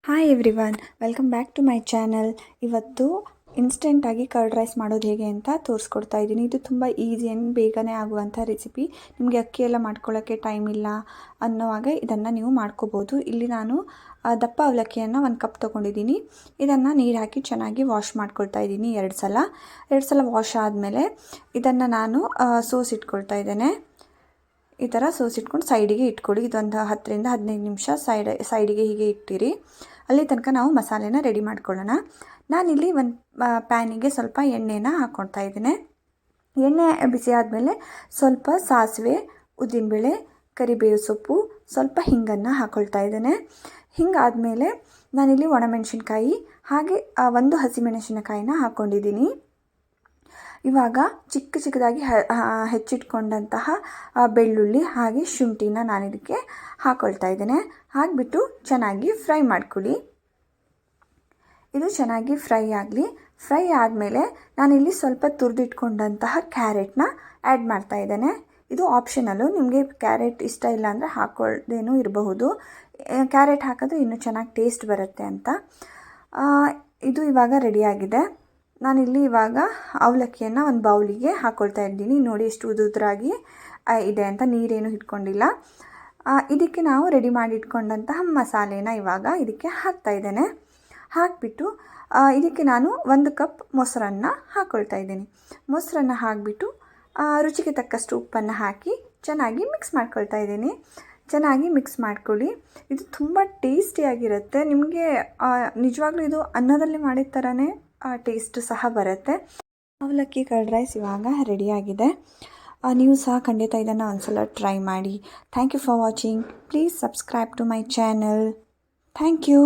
Hi everyone, welcome back to my channel. ಇವತ್ತು ಇನ್ಸ್ಟೆಂಟಾಗಿ curd rice ಮಾಡೋದು ಹೇಗೆ ಅಂತ ತೋರಿಸ್ಕೊಡ್ತಾ ಇದ್ದೀನಿ. ಇದು ತುಂಬ ಈಸಿ ಆ್ಯಂಡ್ ಬೇಗನೆ ಆಗುವಂಥ ರೆಸಿಪಿ. ನಿಮಗೆ ಅಕ್ಕಿ ಎಲ್ಲ ಮಾಡ್ಕೊಳ್ಳೋಕ್ಕೆ ಟೈಮ್ ಇಲ್ಲ ಅನ್ನೋವಾಗ ಇದನ್ನು ನೀವು ಮಾಡ್ಕೋಬೋದು. ಇಲ್ಲಿ ನಾನು ದಪ್ಪ ಅವಲಕ್ಕಿಯನ್ನು 1 ಕಪ್ ತೊಗೊಂಡಿದ್ದೀನಿ. ಇದನ್ನು ನೀರು ಹಾಕಿ ಚೆನ್ನಾಗಿ ವಾಶ್ ಮಾಡ್ಕೊಳ್ತಾ ಇದ್ದೀನಿ 2 ಸಲ ವಾಶ್ ಆದಮೇಲೆ ಇದನ್ನು ನಾನು ಸೋಸಿಟ್ಕೊಳ್ತಾ ಇದ್ದೇನೆ. ಈ ಥರ ಸೋಸಿಟ್ಕೊಂಡು ಸೈಡಿಗೆ ಇಟ್ಕೊಳ್ಳಿ. ಇದೊಂದು 10 ರಿಂದ 15 ನಿಮಿಷ ಸೈಡಿಗೆ ಹೀಗೆ ಇಟ್ಟಿರಿ. ಅಲ್ಲಿ ತನಕ ನಾವು ಮಸಾಲೆನ ರೆಡಿ ಮಾಡ್ಕೊಳ್ಳೋಣ. ನಾನಿಲ್ಲಿ ಒಂದು ಪ್ಯಾನಿಗೆ ಸ್ವಲ್ಪ ಎಣ್ಣೆನ ಹಾಕ್ಕೊಳ್ತಾ ಇದ್ದೇನೆ. ಎಣ್ಣೆ ಬಿಸಿ ಆದಮೇಲೆ ಸ್ವಲ್ಪ ಸಾಸಿವೆ, ಉದ್ದಿನಬೇಳೆ, ಕರಿಬೇವು ಸೊಪ್ಪು, ಸ್ವಲ್ಪ ಹಿಂಗನ್ನು ಹಾಕ್ಕೊಳ್ತಾ ಇದ್ದೇನೆ. ಹಿಂಗಾದಮೇಲೆ ನಾನಿಲ್ಲಿ ಒಣಮೆಣಸಿನ್ಕಾಯಿ ಹಾಗೆ 1 ಹಸಿಮೆಣಸಿನಕಾಯಿನ ಹಾಕ್ಕೊಂಡಿದ್ದೀನಿ. ಇವಾಗ ಚಿಕ್ಕದಾಗಿ ಹೆಚ್ಚಿಟ್ಕೊಂಡಂತಹ ಬೆಳ್ಳುಳ್ಳಿ ಹಾಗೆ ಶುಂಠಿನ ನಾನಿದಕ್ಕೆ ಹಾಕ್ಕೊಳ್ತಾ ಇದ್ದೇನೆ. ಹಾಕಿಬಿಟ್ಟು ಚೆನ್ನಾಗಿ ಫ್ರೈ ಮಾಡ್ಕೊಳ್ಳಿ. ಇದು ಚೆನ್ನಾಗಿ ಫ್ರೈ ಆಗಲಿ. ಫ್ರೈ ಆದಮೇಲೆ ನಾನಿಲ್ಲಿ ಸ್ವಲ್ಪ ತುರಿದಿಟ್ಕೊಂಡಂತಹ ಕ್ಯಾರೆಟ್ನ ಆ್ಯಡ್ ಮಾಡ್ತಾ ಇದ್ದೇನೆ. ಇದು ಆಪ್ಷನಲ್ಲು, ನಿಮಗೆ ಕ್ಯಾರೆಟ್ ಇಷ್ಟ ಇಲ್ಲ ಅಂದರೆ ಹಾಕ್ಕೊಳ್ಳದೇನೂ ಇರಬಹುದು. ಕ್ಯಾರೆಟ್ ಹಾಕಿದ್ರೆ ಇನ್ನೂ ಚೆನ್ನಾಗಿ ಟೇಸ್ಟ್ ಬರುತ್ತೆ ಅಂತ. ಇದು ಇವಾಗ ರೆಡಿಯಾಗಿದೆ. ನಾನಿಲ್ಲಿ ಇವಾಗ ಅವಲಕ್ಕಿಯನ್ನು ಒಂದು ಬೌಲಿಗೆ ಹಾಕ್ಕೊಳ್ತಾ ಇದ್ದೀನಿ. ನೋಡಿ ಎಷ್ಟು ಉದುರಾಗಿ ಇದೆ ಅಂತ, ನೀರೇನು ಇಟ್ಕೊಂಡಿಲ್ಲ. ಇದಕ್ಕೆ ನಾವು ರೆಡಿ ಮಾಡಿ ಇಟ್ಕೊಂಡಂತಹ ಮಸಾಲೆನ ಇವಾಗ ಇದಕ್ಕೆ ಹಾಕ್ತಾ ಇದ್ದೇನೆ. ಹಾಕಿಬಿಟ್ಟು ಇದಕ್ಕೆ ನಾನು 1 ಕಪ್ ಮೊಸರನ್ನು ಹಾಕ್ಕೊಳ್ತಾ ಇದ್ದೀನಿ. ಮೊಸರನ್ನು ಹಾಕಿಬಿಟ್ಟು ರುಚಿಗೆ ತಕ್ಕಷ್ಟು ಉಪ್ಪನ್ನು ಹಾಕಿ ಚೆನ್ನಾಗಿ ಮಿಕ್ಸ್ ಮಾಡ್ಕೊಳ್ತಾ ಇದ್ದೀನಿ. ಚೆನ್ನಾಗಿ ಮಿಕ್ಸ್ ಮಾಡ್ಕೊಳ್ಳಿ. ಇದು ತುಂಬ ಟೇಸ್ಟಿಯಾಗಿರುತ್ತೆ. ನಿಮಗೆ ನಿಜವಾಗ್ಲೂ ಇದು ಅನ್ನದಲ್ಲಿ ಮಾಡಿದ ಥರನೇ ಟೇಸ್ಟ್ ಸಹ ಬರುತ್ತೆ. ಅವಲಕ್ಕಿ ಕರ್ಡ್ ರೈಸ್ ಇವಾಗ ರೆಡಿಯಾಗಿದೆ. ನೀವು ಸಹ ಖಂಡಿತ ಇದನ್ನು ಒಂದ್ಸಲ ಟ್ರೈ ಮಾಡಿ. Thank you for watching. Please subscribe to my channel. Thank you.